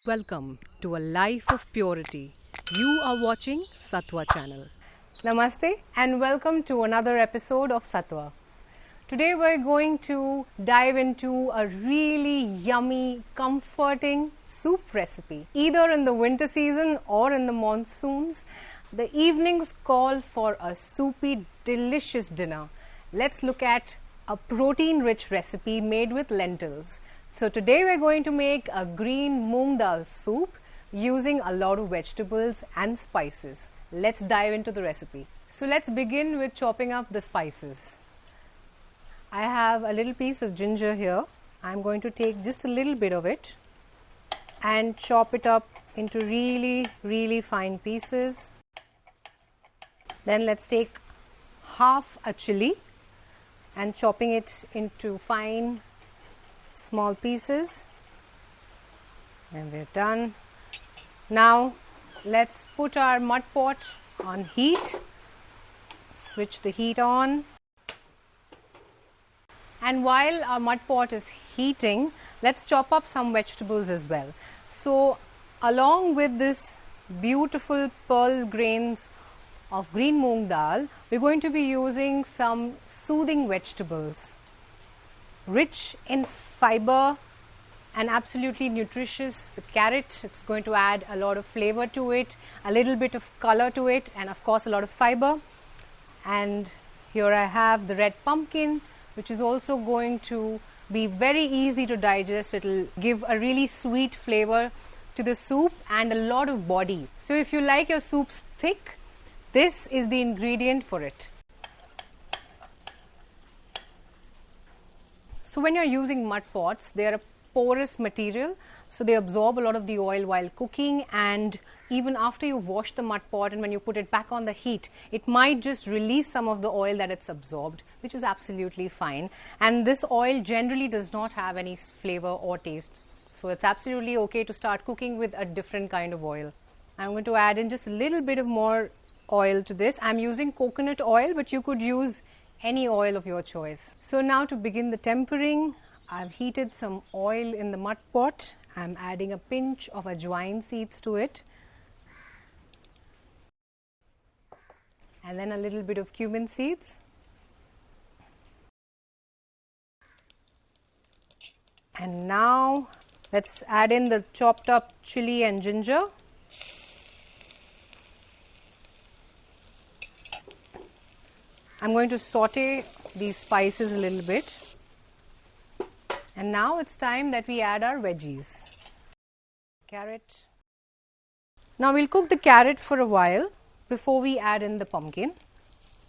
Welcome to a life of purity. You are watching Sattva channel. Namaste and welcome to another episode of Sattva. Today we're going to dive into a really yummy, comforting soup recipe. Either in the winter season or in the monsoons, the evenings call for a soupy, delicious dinner. Let's look at a protein-rich recipe made with lentils. So today we're going to make a green Moong Daal soup using a lot of vegetables and spices. Let's dive into the recipe. So let's begin with chopping up the spices. I have a little piece of ginger here. I'm going to take just a little bit of it and chop it up into really fine pieces. Then let's take half a chili and chopping it into fine small pieces, and we're done. Now let's put our mud pot on heat, switch the heat on, and while our mud pot is heating, let's chop up some vegetables as well. So along with this beautiful pearl grains of green Moong Dal, we're going to be using some soothing vegetables, rich in fiber and absolutely nutritious. The carrot, it's going to add a lot of flavor to it, a little bit of color to it, and of course a lot of fiber. And here I have the red pumpkin, which is also going to be very easy to digest. It will give a really sweet flavor to the soup and a lot of body. So if you like your soups thick, this is the ingredient for it. So when you're using mud pots, they are a porous material, so they absorb a lot of the oil while cooking, and even after you wash the mud pot and when you put it back on the heat, it might just release some of the oil that it's absorbed, which is absolutely fine. And this oil generally does not have any flavor or taste, so it's absolutely okay to start cooking with a different kind of oil. I'm going to add in just a little bit of more oil to this. I'm using coconut oil, but you could use any oil of your choice. So now to begin the tempering, I've heated some oil in the mud pot. I'm adding a pinch of Ajwain seeds to it, and then a little bit of cumin seeds, and now let's add in the chopped up chili and ginger. I'm going to saute these spices a little bit, and now it's time that we add our veggies. Carrot. Now we'll cook the carrot for a while before we add in the pumpkin.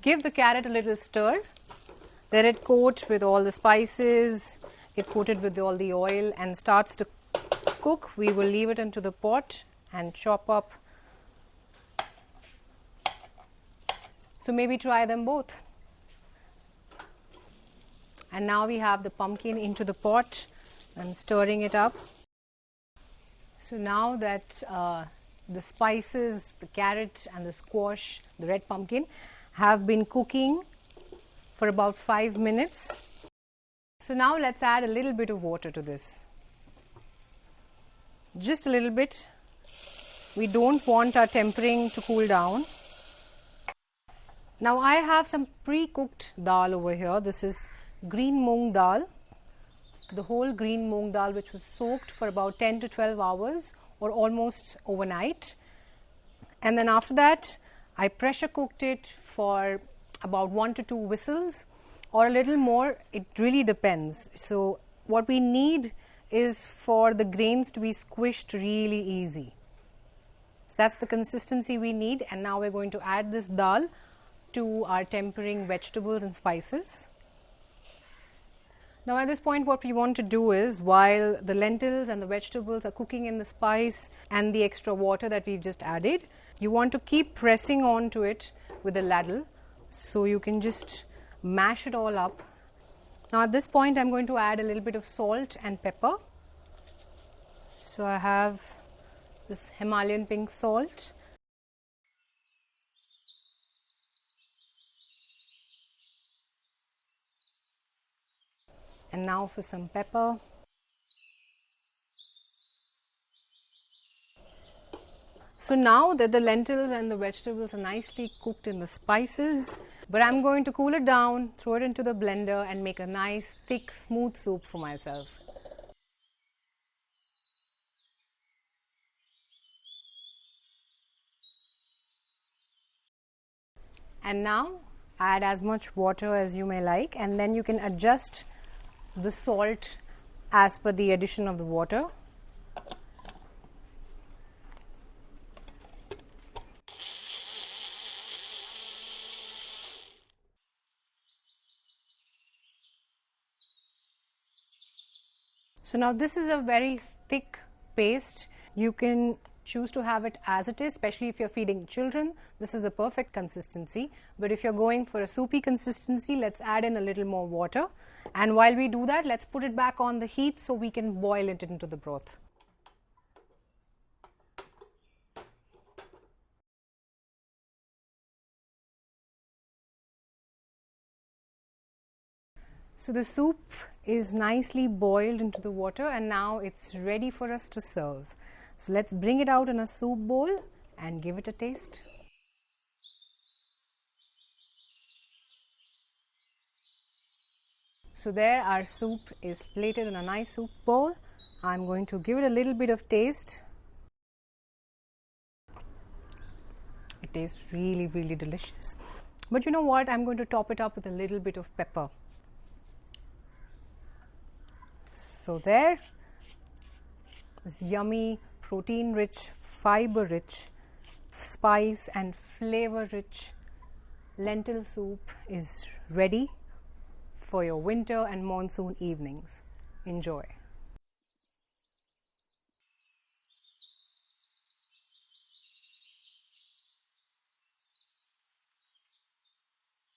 Give the carrot a little stir, let it coat with all the spices, get coated with all the oil and starts to cook. We will leave it into the pot and chop up. So maybe try them both. And now we have the pumpkin into the pot. I'm stirring it up. So now that the spices, the carrot and the squash, the red pumpkin have been cooking for about 5 minutes. So now let's add a little bit of water to this. Just a little bit. We don't want our tempering to cool down. Now I have some pre-cooked dal over here. This is green Moong Dal, the whole green Moong Dal, which was soaked for about 10 to 12 hours or almost overnight. And then after that, I pressure cooked it for about 1 to 2 whistles or a little more. It really depends. So what we need is for the grains to be squished really easy. So that's the consistency we need. And now we're going to add this dal to our tempering vegetables and spices. Now at this point what we want to do is, while the lentils and the vegetables are cooking in the spice and the extra water that we've just added, you want to keep pressing onto it with a ladle so you can just mash it all up. Now at this point I'm going to add a little bit of salt and pepper. So I have this Himalayan pink salt. And now for some pepper. So now that the lentils and the vegetables are nicely cooked in the spices, but I'm going to cool it down, throw it into the blender and make a nice thick smooth soup for myself. And now add as much water as you may like, and then you can adjust the salt as per the addition of the water. So now this is a very thick paste. You can choose to have it as it is, especially if you're feeding children. This is the perfect consistency. But if you're going for a soupy consistency, let's add in a little more water. And while we do that, let's put it back on the heat so we can boil it into the broth. So the soup is nicely boiled into the water and now it's ready for us to serve. So let's bring it out in a soup bowl and give it a taste. So there our soup is plated in a nice soup bowl. I'm going to give it a little bit of taste. It tastes really, really delicious. But you know what? I'm going to top it up with a little bit of pepper. So there, this yummy, protein-rich, fiber-rich, spice and flavor-rich lentil soup is ready for your winter and monsoon evenings. Enjoy.